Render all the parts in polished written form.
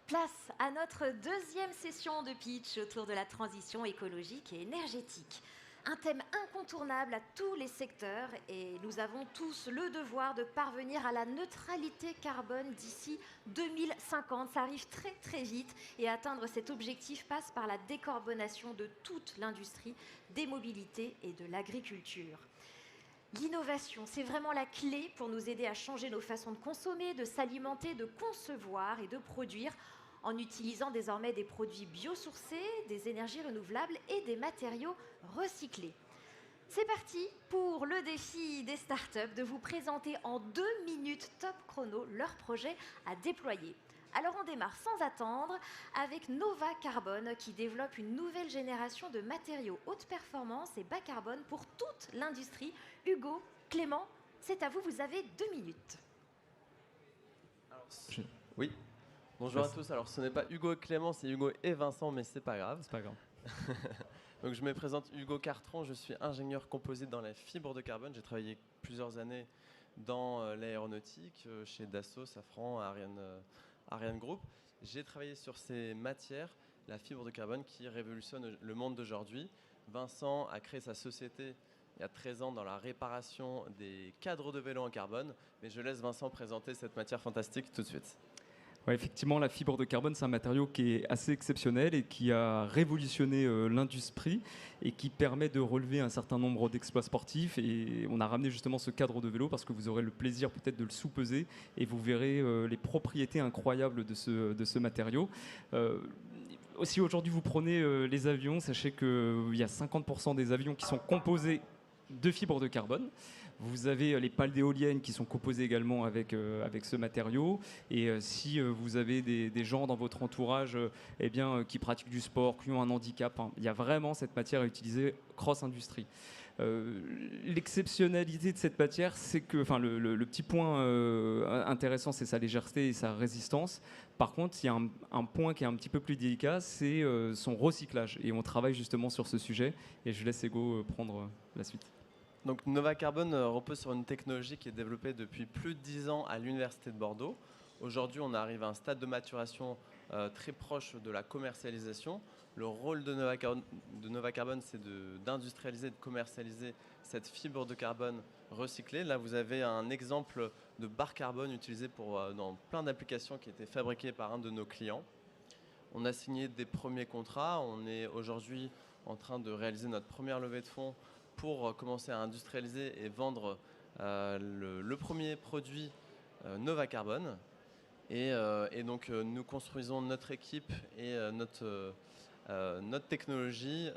Place à notre deuxième session de pitch autour de la transition écologique et énergétique. Un thème incontournable à tous les secteurs et nous avons tous le devoir de parvenir à la neutralité carbone d'ici 2050. Ça arrive très très vite et atteindre cet objectif passe par la décarbonation de toute l'industrie, des mobilités et de l'agriculture. L'innovation, c'est vraiment la clé pour nous aider à changer nos façons de consommer, de s'alimenter, de concevoir et de produire en utilisant désormais des produits biosourcés, des énergies renouvelables et des matériaux recyclés. C'est parti pour le défi des startups de vous présenter en 2 minutes top chrono leur projet à déployer. Alors on démarre sans attendre avec Nova Carbone qui développe une nouvelle génération de matériaux haute performance et bas carbone pour toute l'industrie. Hugo, Clément, c'est à vous, vous avez 2 minutes. Oui, bonjour à tous. Alors ce n'est pas Hugo et Clément, c'est Hugo et Vincent, mais c'est pas grave. C'est pas grave. Donc je me présente Hugo Cartron, je suis ingénieur composite dans la fibre de carbone. J'ai travaillé plusieurs années dans l'aéronautique, chez Dassault, Safran, Ariane Group. J'ai travaillé sur ces matières, la fibre de carbone qui révolutionne le monde d'aujourd'hui. Vincent a créé sa société il y a 13 ans dans la réparation des cadres de vélo en carbone. Mais je laisse Vincent présenter cette matière fantastique tout de suite. Ouais, effectivement, la fibre de carbone, c'est un matériau qui est assez exceptionnel et qui a révolutionné l'industrie et qui permet de relever un certain nombre d'exploits sportifs. Et on a ramené justement ce cadre de vélo parce que vous aurez le plaisir peut-être de le sous-peser et vous verrez les propriétés incroyables de ce matériau. Aussi, aujourd'hui, vous prenez les avions. Sachez qu'il y a 50% des avions qui sont composés de fibres de carbone. Vous avez les pales d'éoliennes qui sont composées également avec ce matériau. Et si vous avez des gens dans votre entourage qui pratiquent du sport, qui ont un handicap, il y a vraiment cette matière à utiliser cross-industrie. L'exceptionnalité de cette matière, c'est que, le petit point intéressant, c'est sa légèreté et sa résistance. Par contre, il y a un point qui est un petit peu plus délicat, c'est son recyclage. Et on travaille justement sur ce sujet. Et je laisse Ego prendre la suite. Donc Nova Carbone repose sur une technologie qui est développée depuis plus de 10 ans à l'Université de Bordeaux. Aujourd'hui, on arrive à un stade de maturation très proche de la commercialisation. Le rôle de Nova Carbone, c'est d'industrialiser, de commercialiser cette fibre de carbone recyclée. Là, vous avez un exemple de barre carbone utilisée dans plein d'applications qui étaient fabriquées par un de nos clients. On a signé des premiers contrats. On est aujourd'hui en train de réaliser notre première levée de fonds pour commencer à industrialiser et vendre le premier produit Nova Carbone. Et donc nous construisons notre équipe et notre technologie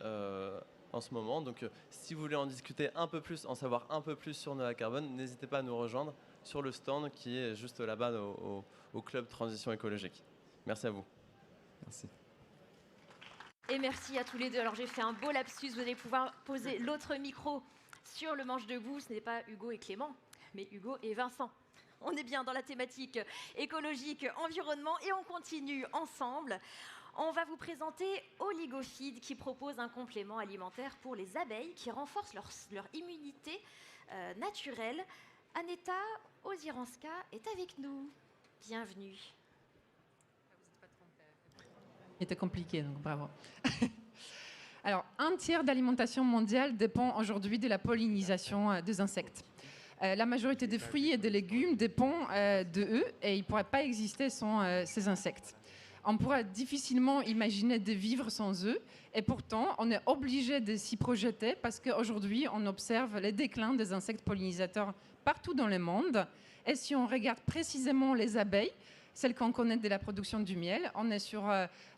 en ce moment. Donc si vous voulez en discuter un peu plus, en savoir un peu plus sur Nova Carbone, n'hésitez pas à nous rejoindre sur le stand qui est juste là-bas au Club Transition Écologique. Merci à vous. Merci. Et merci à tous les deux. Alors j'ai fait un beau lapsus, vous allez pouvoir poser l'autre micro sur le manche debout. Ce n'est pas Hugo et Clément, mais Hugo et Vincent. On est bien dans la thématique écologique, environnement et on continue ensemble. On va vous présenter Oligofeed qui propose un complément alimentaire pour les abeilles qui renforce leur immunité naturelle. Aneta Oziranska est avec nous. Bienvenue. C'était compliqué, donc bravo. Alors, un tiers de l'alimentation mondiale dépend aujourd'hui de la pollinisation des insectes. La majorité des fruits et des légumes dépend de eux et ils ne pourraient pas exister sans ces insectes. On pourrait difficilement imaginer de vivre sans eux et pourtant on est obligé de s'y projeter parce qu'aujourd'hui on observe les déclins des insectes pollinisateurs partout dans le monde. Et si on regarde précisément les abeilles, celle qu'on connaît de la production du miel, on est sur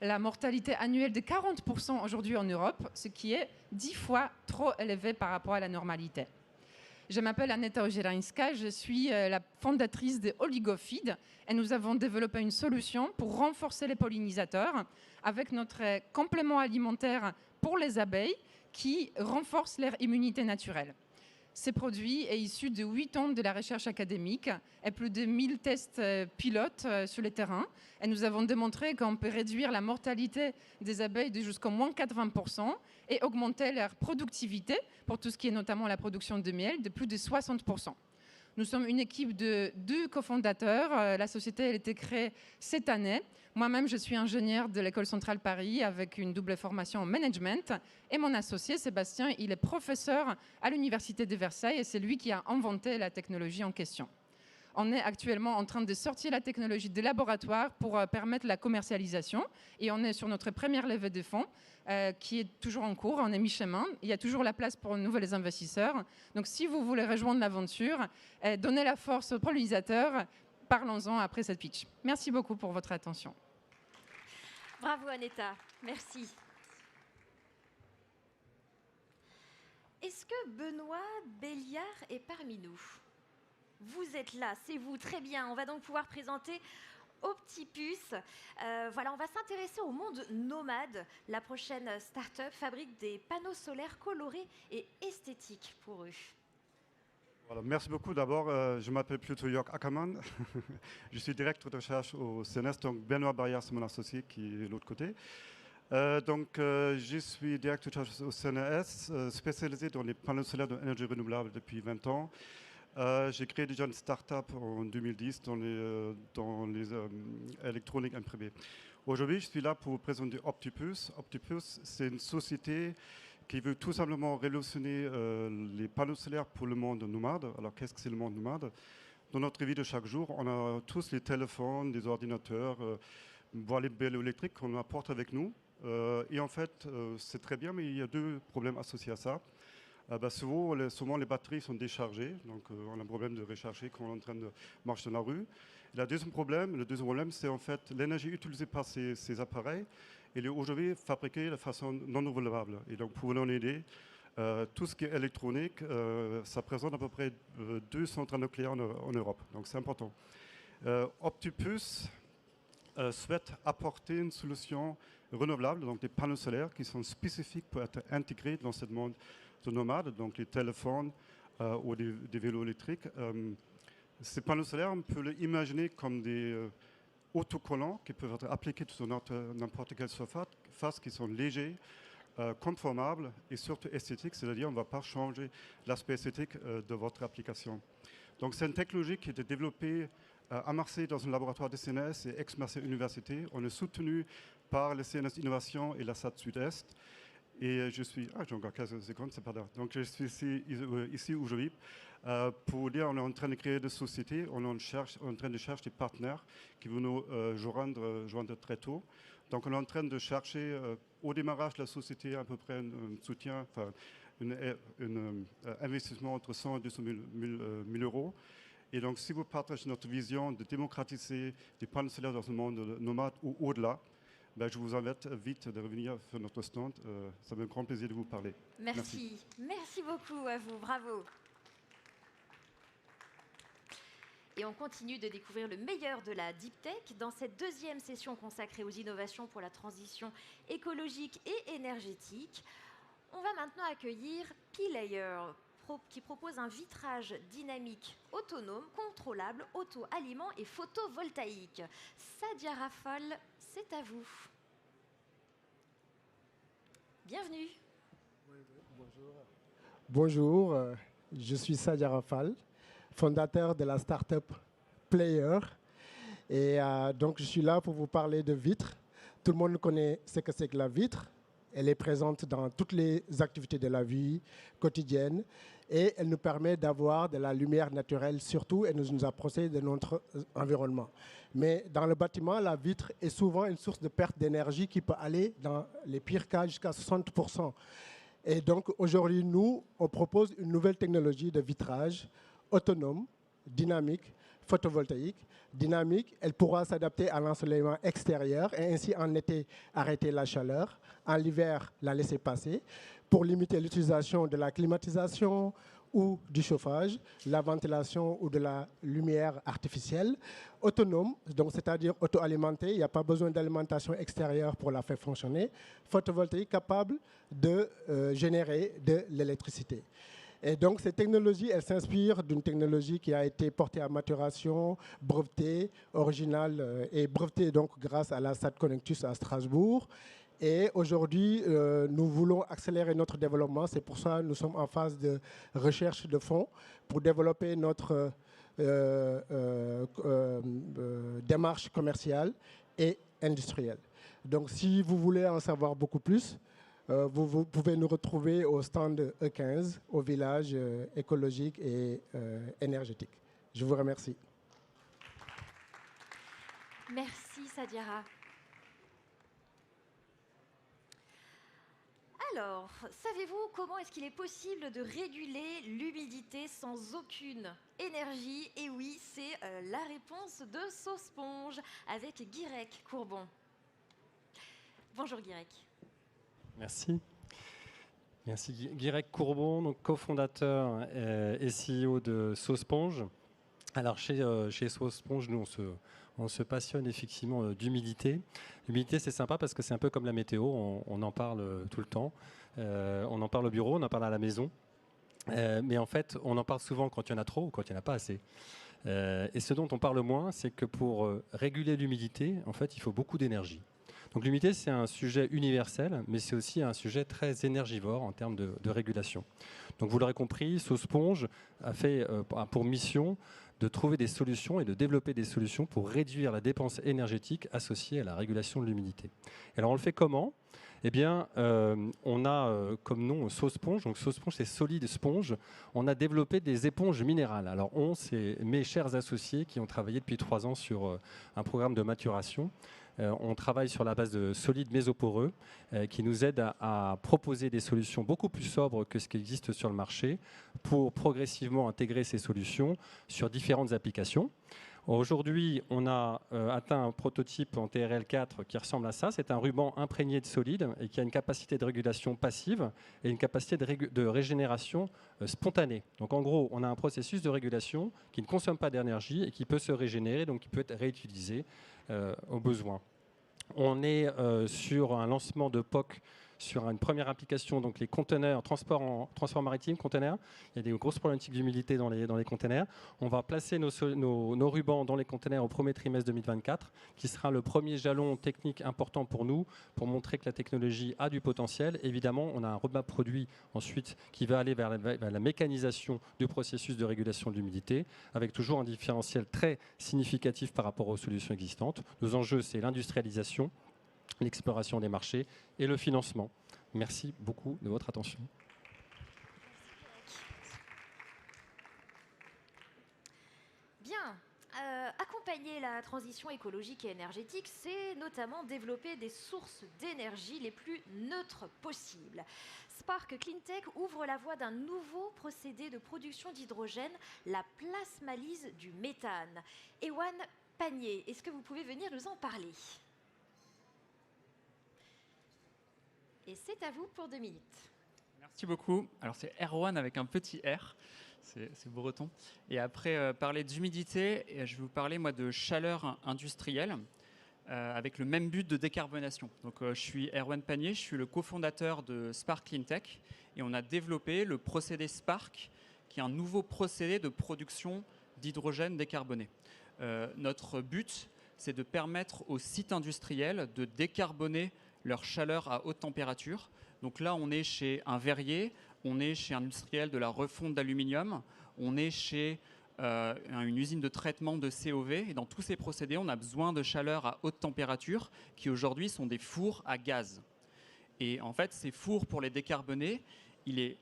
la mortalité annuelle de 40% aujourd'hui en Europe, ce qui est 10 fois trop élevé par rapport à la normalité. Je m'appelle Aneta Oziranska, je suis la fondatrice de Oligofeed et nous avons développé une solution pour renforcer les pollinisateurs avec notre complément alimentaire pour les abeilles qui renforce leur immunité naturelle. Ce produit est issu de 8 ans de la recherche académique et plus de 1000 tests pilotes sur le terrain. Et nous avons démontré qu'on peut réduire la mortalité des abeilles de jusqu'au moins 80% et augmenter leur productivité, pour tout ce qui est notamment la production de miel, de plus de 60%. Nous sommes une équipe de 2 cofondateurs. La société a été créée cette année. Moi-même, je suis ingénieure de l'École centrale Paris avec une double formation en management. Et mon associé, Sébastien, il est professeur à l'Université de Versailles et c'est lui qui a inventé la technologie en question. On est actuellement en train de sortir la technologie des laboratoires pour permettre la commercialisation. Et on est sur notre première levée de fonds qui est toujours en cours. On est mi-chemin. Il y a toujours la place pour de nouveaux investisseurs. Donc si vous voulez rejoindre l'aventure, donnez la force aux pollinisateurs. Parlons-en après cette pitch. Merci beaucoup pour votre attention. Bravo Aneta, merci. Est-ce que Benoît Béliard est parmi nous? Vous êtes là, c'est vous, très bien. On va donc pouvoir présenter Optipus. Voilà, on va s'intéresser au monde nomade. La prochaine start-up fabrique des panneaux solaires colorés et esthétiques pour eux. Voilà, merci beaucoup. D'abord, je m'appelle plutôt Jörg Ackermann. Je suis directeur de recherche au CNES. Donc, Benoît Béliard, c'est mon associé qui est de l'autre côté. Je suis directeur de recherche au CNES, spécialisé dans les panneaux solaires d'énergie renouvelable depuis 20 ans. J'ai créé déjà une start-up en 2010 dans les électroniques imprimées. Aujourd'hui, je suis là pour vous présenter Optipus. Optipus, c'est une société qui veut tout simplement révolutionner les panneaux solaires pour le monde nomade. Alors, qu'est-ce que c'est le monde nomade? Dans notre vie de chaque jour, on a tous les téléphones, les ordinateurs, voire les vélos électriques qu'on apporte avec nous. Et en fait, c'est très bien, mais il y a 2 problèmes associés à ça. Souvent, les batteries sont déchargées, donc on a un problème de recharger quand on est en train de marcher dans la rue. Et le deuxième problème, c'est en fait l'énergie utilisée par ces appareils. Elle est aujourd'hui fabriquée de façon non renouvelable. Et donc, pour vous en aider, tout ce qui est électronique, ça présente à peu près 2 centrales nucléaires en Europe. Donc, c'est important. Optipus souhaite apporter une solution renouvelable, donc des panneaux solaires qui sont spécifiques pour être intégrés dans ce monde de nomades, donc les téléphones ou des vélos électriques. Ces panneaux solaires, on peut les imaginer comme des autocollants qui peuvent être appliqués sur n'importe quelle surface, qui sont légers, conformables et surtout esthétiques, c'est-à-dire on ne va pas changer l'aspect esthétique de votre application. Donc c'est une technologie qui a été développée à Marseille dans un laboratoire de CNES et ex-Marseille Université. On est soutenu par le CNES Innovation et la SAT Sud-Est. Et je suis... j'ai encore 15 secondes, c'est pas grave. Donc je suis ici aujourd'hui pour dire on est en train de créer des sociétés, on est en train de chercher des partenaires qui vont nous joindre très tôt. Donc on est en train de chercher au démarrage de la société à peu près un soutien, enfin un investissement entre 100 et 200 000 euros. Et donc si vous partagez notre vision de démocratiser des panneaux solaires dans un monde nomade ou au-delà, je vous invite vite de revenir sur notre stand. Ça me fait un grand plaisir de vous parler. Merci. Merci beaucoup à vous. Bravo. Et on continue de découvrir le meilleur de la Deep Tech dans cette 2e session consacrée aux innovations pour la transition écologique et énergétique. On va maintenant accueillir P-Layer qui propose un vitrage dynamique autonome, contrôlable, auto-aliment et photovoltaïque. Sadia Rafal, c'est à vous. Bienvenue. Bonjour, je suis Sadia Rafal, fondateur de la start-up Player. Et donc, je suis là pour vous parler de vitres. Tout le monde connaît ce que c'est que la vitre. Elle est présente dans toutes les activités de la vie quotidienne et elle nous permet d'avoir de la lumière naturelle surtout et nous approcher de notre environnement. Mais dans le bâtiment, la vitre est souvent une source de perte d'énergie qui peut aller dans les pires cas jusqu'à 60%. Et donc aujourd'hui, nous, on propose une nouvelle technologie de vitrage autonome, dynamique, photovoltaïque. Dynamique, elle pourra s'adapter à l'ensoleillement extérieur et ainsi en été arrêter la chaleur, en l'hiver la laisser passer pour limiter l'utilisation de la climatisation ou du chauffage, la ventilation ou de la lumière artificielle. Autonome, donc c'est-à-dire auto-alimentée, il n'y a pas besoin d'alimentation extérieure pour la faire fonctionner. Photovoltaïque, capable de générer de l'électricité. Et donc, cette technologie, elle s'inspire d'une technologie qui a été portée à maturation, brevetée, originale et brevetée donc grâce à la SAT Connectus à Strasbourg. Et aujourd'hui, nous voulons accélérer notre développement. C'est pour ça que nous sommes en phase de recherche de fonds pour développer notre démarche commerciale et industrielle. Donc si vous voulez en savoir beaucoup plus, vous pouvez nous retrouver au stand E15, au village écologique et énergétique. Je vous remercie. Merci Sadiara. Alors, savez-vous comment est-ce qu'il est possible de réguler l'humidité sans aucune énergie? Et oui, c'est la réponse de Sauce-Sponge avec Guirec Courbon. Bonjour Guirec. Merci. Merci Guirec Courbon, donc cofondateur et CEO de Sauce-Sponge. Alors chez Sauce-Sponge, nous on se passionne effectivement d'humidité. L'humidité c'est sympa parce que c'est un peu comme la météo, on en parle tout le temps. On en parle au bureau, on en parle à la maison. Mais en fait, on en parle souvent quand il y en a trop ou quand il n'y en a pas assez. Et ce dont on parle moins, c'est que pour réguler l'humidité, en fait, il faut beaucoup d'énergie. Donc l'humidité, c'est un sujet universel, mais c'est aussi un sujet très énergivore en termes de régulation. Donc vous l'aurez compris, Sauce-Sponge a pour mission de trouver des solutions et de développer des solutions pour réduire la dépense énergétique associée à la régulation de l'humidité. Alors on le fait comment ? Eh bien, on a comme nom Sauce-Sponge. Donc Sauce-Sponge, c'est solide sponge. On a développé des éponges minérales. Alors c'est mes chers associés qui ont travaillé depuis 3 ans sur un programme de maturation. On travaille sur la base de solides mésoporeux qui nous aident à proposer des solutions beaucoup plus sobres que ce qui existe sur le marché pour progressivement intégrer ces solutions sur différentes applications. Aujourd'hui, on a atteint un prototype en TRL4 qui ressemble à ça. C'est un ruban imprégné de solide et qui a une capacité de régulation passive et une capacité de régénération spontanée. Donc en gros, on a un processus de régulation qui ne consomme pas d'énergie et qui peut se régénérer, donc qui peut être réutilisé au besoin. On est sur un lancement de POC sur une première application, donc les conteneurs, transport maritime, conteneurs. Il y a des grosses problématiques d'humidité dans les conteneurs. On va placer nos rubans dans les conteneurs au premier trimestre 2024, qui sera le premier jalon technique important pour nous, pour montrer que la technologie a du potentiel. Évidemment, on a un roadmap produit ensuite qui va aller vers la mécanisation du processus de régulation de l'humidité, avec toujours un différentiel très significatif par rapport aux solutions existantes. Nos enjeux, c'est l'industrialisation, l'exploration des marchés et le financement. Merci beaucoup de votre attention. Bien, accompagner la transition écologique et énergétique, c'est notamment développer des sources d'énergie les plus neutres possibles. Spark Cleantech ouvre la voie d'un nouveau procédé de production d'hydrogène, la plasmalyse du méthane. Erwan Panier, est-ce que vous pouvez venir nous en parler ? Et c'est à vous pour 2 minutes. Merci beaucoup. Alors c'est Erwan avec un petit R, c'est breton. Et après parler d'humidité, je vais vous parler moi de chaleur industrielle avec le même but de décarbonation. Donc je suis Erwan Panier, je suis le cofondateur de Spark Cleantech et on a développé le procédé Spark, qui est un nouveau procédé de production d'hydrogène décarboné. Notre but, c'est de permettre aux sites industriels de décarboner leur chaleur à haute température. Donc là, on est chez un verrier, on est chez un industriel de la refonte d'aluminium, on est chez une usine de traitement de COV. Et dans tous ces procédés, on a besoin de chaleur à haute température qui aujourd'hui sont des fours à gaz. Et en fait, ces fours, pour les décarboner, il est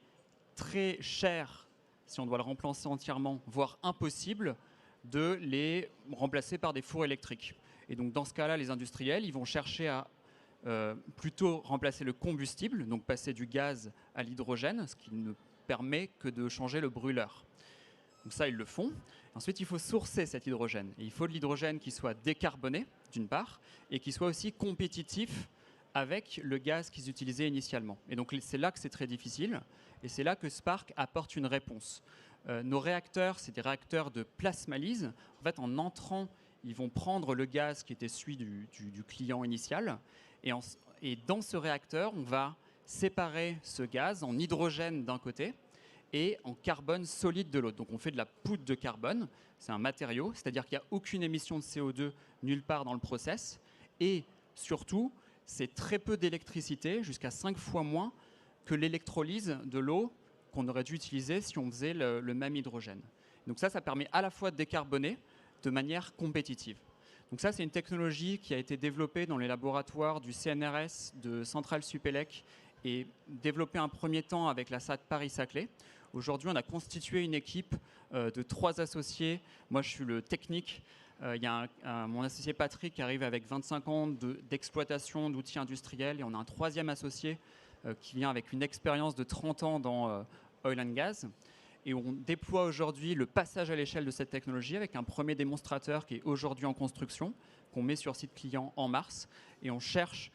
très cher, si on doit le remplacer entièrement, voire impossible, de les remplacer par des fours électriques. Et donc dans ce cas-là, les industriels, ils vont chercher à plutôt remplacer le combustible, donc passer du gaz à l'hydrogène, ce qui ne permet que de changer le brûleur. Donc ça, ils le font. Ensuite, il faut sourcer cet hydrogène. Et il faut de l'hydrogène qui soit décarboné, d'une part, et qui soit aussi compétitif avec le gaz qu'ils utilisaient initialement. Et donc c'est là que c'est très difficile, et c'est là que Spark apporte une réponse. Nos réacteurs, c'est des réacteurs de plasmalyse. En fait, en entrant, ils vont prendre le gaz qui était celui du client initial, et dans ce réacteur, on va séparer ce gaz en hydrogène d'un côté et en carbone solide de l'autre. Donc on fait de la poudre de carbone, c'est un matériau, c'est-à-dire qu'il n'y a aucune émission de CO2 nulle part dans le process. Et surtout, c'est très peu d'électricité, jusqu'à 5 fois moins que l'électrolyse de l'eau qu'on aurait dû utiliser si on faisait le même hydrogène. Donc ça permet à la fois de décarboner de manière compétitive. Donc ça, c'est une technologie qui a été développée dans les laboratoires du CNRS, de Centrale Supélec, et développée un premier temps avec la SAT Paris-Saclay. Aujourd'hui, on a constitué une équipe de 3 associés. Moi, je suis le technique. Il y a mon associé Patrick qui arrive avec 25 ans d'exploitation d'outils industriels. Et on a un 3e associé qui vient avec une expérience de 30 ans dans oil and gas. Et on déploie aujourd'hui le passage à l'échelle de cette technologie avec un premier démonstrateur qui est aujourd'hui en construction, qu'on met sur site client en mars. Et on cherche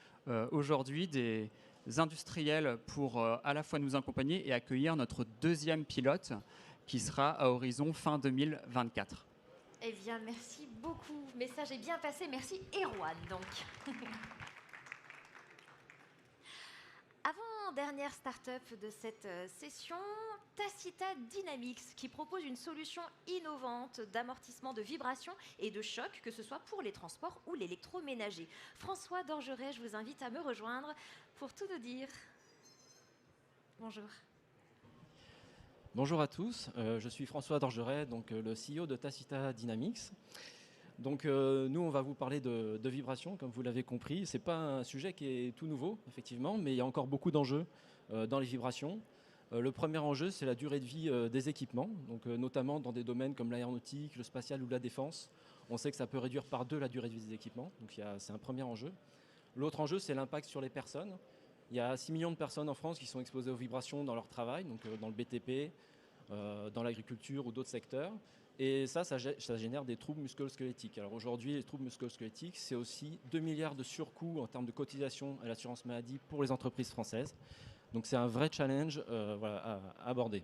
aujourd'hui des industriels pour à la fois nous accompagner et accueillir notre 2e pilote qui sera à horizon fin 2024. Eh bien, merci beaucoup. Le message est bien passé. Merci, Erwan, donc. Avant-dernière start-up de cette session, Tacita Dynamics, qui propose une solution innovante d'amortissement de vibrations et de choc, que ce soit pour les transports ou l'électroménager. François Dorgeret, je vous invite à me rejoindre pour tout nous dire. Bonjour. Bonjour à tous, je suis François Dorgeret, donc le CEO de Tacita Dynamics. Donc nous, on va vous parler de vibrations, comme vous l'avez compris. Ce n'est pas un sujet qui est tout nouveau, effectivement, mais il y a encore beaucoup d'enjeux dans les vibrations. Le premier enjeu, c'est la durée de vie des équipements, donc notamment dans des domaines comme l'aéronautique, le spatial ou la défense. On sait que ça peut réduire par 2 la durée de vie des équipements, donc c'est un premier enjeu. L'autre enjeu, c'est l'impact sur les personnes. Il y a 6 millions de personnes en France qui sont exposées aux vibrations dans leur travail, donc dans le BTP, dans l'agriculture ou d'autres secteurs. Et ça génère des troubles musculo-squelettiques. Alors aujourd'hui, les troubles musculo-squelettiques, c'est aussi 2 milliards de surcoûts en termes de cotisation à l'assurance maladie pour les entreprises françaises. Donc c'est un vrai challenge à aborder.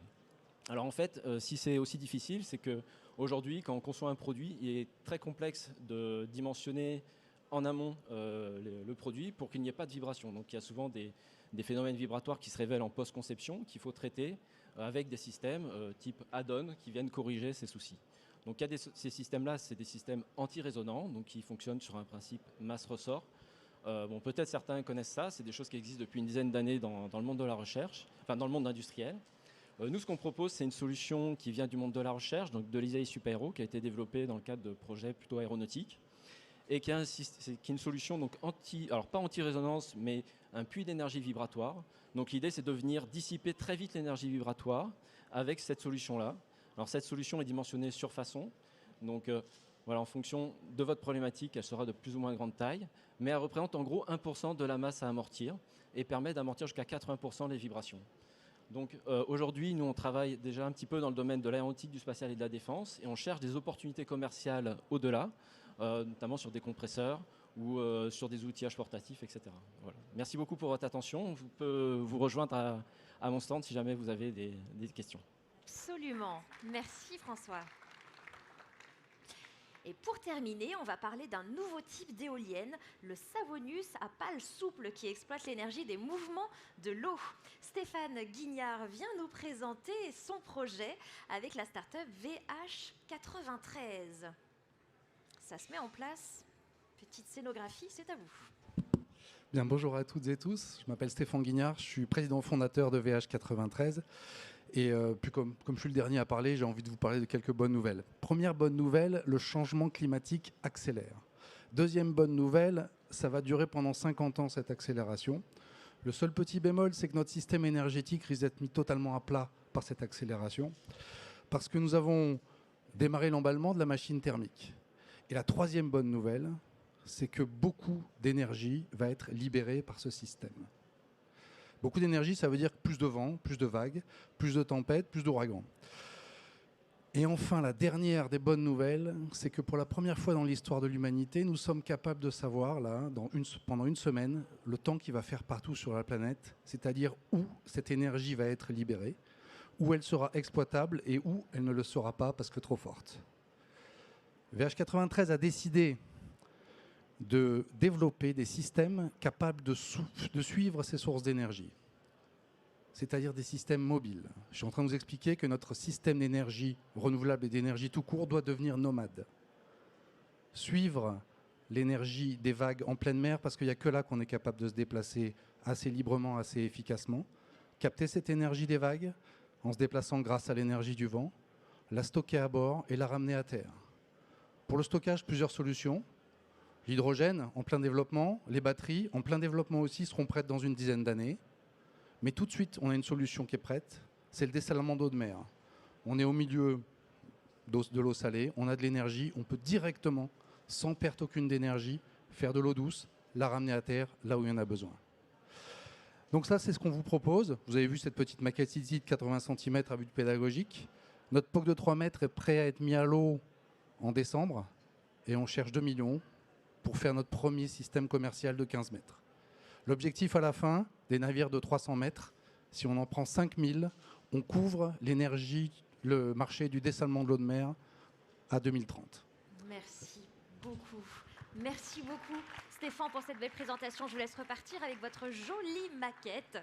Alors en fait, si c'est aussi difficile, c'est qu'aujourd'hui, quand on conçoit un produit, il est très complexe de dimensionner en amont le produit pour qu'il n'y ait pas de vibration. Donc il y a souvent des phénomènes vibratoires qui se révèlent en post-conception qu'il faut traiter avec des systèmes type add-on qui viennent corriger ces soucis. Donc il y a ces systèmes-là, c'est des systèmes anti-résonants, donc qui fonctionnent sur un principe masse-ressort. Peut-être certains connaissent ça, c'est des choses qui existent depuis une dizaine d'années dans le monde de la recherche, enfin dans le monde industriel. Nous, ce qu'on propose, c'est une solution qui vient du monde de la recherche, donc de l'ISAE Super-Héros, qui a été développée dans le cadre de projets plutôt aéronautiques, et qui est une solution donc alors pas anti-résonance, mais un puits d'énergie vibratoire. Donc l'idée, c'est de venir dissiper très vite l'énergie vibratoire avec cette solution-là. Alors cette solution est dimensionnée sur façon, donc en fonction de votre problématique, elle sera de plus ou moins grande taille, mais elle représente en gros 1% de la masse à amortir et permet d'amortir jusqu'à 80% les vibrations. Donc aujourd'hui, nous, on travaille déjà un petit peu dans le domaine de l'aéronautique, du spatial et de la défense, et on cherche des opportunités commerciales au-delà, notamment sur des compresseurs ou sur des outillages portatifs, etc. Voilà. Merci beaucoup pour votre attention. Je peux vous rejoindre à mon stand si jamais vous avez des questions. Absolument. Merci François. Et pour terminer, on va parler d'un nouveau type d'éolienne, le Savonius à pales souples qui exploite l'énergie des mouvements de l'eau. Stéphane Guignard vient nous présenter son projet avec la start-up VH93. Ça se met en place. Petite scénographie, c'est à vous. Bien, bonjour à toutes et tous. Je m'appelle Stéphane Guignard, je suis président fondateur de VH93. Et puis comme je suis le dernier à parler, j'ai envie de vous parler de quelques bonnes nouvelles. Première bonne nouvelle, le changement climatique accélère. Deuxième bonne nouvelle, ça va durer pendant 50 ans cette accélération. Le seul petit bémol, c'est que notre système énergétique risque d'être mis totalement à plat par cette accélération, parce que nous avons démarré l'emballement de la machine thermique. Et la troisième bonne nouvelle, c'est que beaucoup d'énergie va être libérée par ce système. Beaucoup d'énergie, ça veut dire plus de vent, plus de vagues, plus de tempêtes, plus d'ouragans. Et enfin, la dernière des bonnes nouvelles, c'est que pour la première fois dans l'histoire de l'humanité, nous sommes capables de savoir, là, pendant une semaine, le temps qu'il va faire partout sur la planète, c'est-à-dire où cette énergie va être libérée, où elle sera exploitable et où elle ne le sera pas parce que trop forte. VH93 a décidé de développer des systèmes capables de suivre ces sources d'énergie, c'est-à-dire des systèmes mobiles. Je suis en train de vous expliquer que notre système d'énergie renouvelable et d'énergie tout court doit devenir nomade. Suivre l'énergie des vagues en pleine mer, parce qu'il n'y a que là qu'on est capable de se déplacer assez librement, assez efficacement. Capter cette énergie des vagues en se déplaçant grâce à l'énergie du vent, la stocker à bord et la ramener à terre. Pour le stockage, plusieurs solutions. L'hydrogène en plein développement, les batteries en plein développement aussi seront prêtes dans une dizaine d'années. Mais tout de suite, on a une solution qui est prête, c'est le dessalement d'eau de mer. On est au milieu de l'eau salée, on a de l'énergie, on peut directement, sans perte aucune d'énergie, faire de l'eau douce, la ramener à terre là où il y en a besoin. Donc ça, c'est ce qu'on vous propose. Vous avez vu cette petite maquette ici de 80 cm à but pédagogique. Notre POC de 3 mètres est prêt à être mis à l'eau en décembre et on cherche 2 millions pour faire notre premier système commercial de 15 mètres. L'objectif à la fin, des navires de 300 mètres, si on en prend 5000, on couvre l'énergie, le marché du dessalement de l'eau de mer à 2030. Merci beaucoup. Merci beaucoup Stéphane pour cette belle présentation. Je vous laisse repartir avec votre jolie maquette.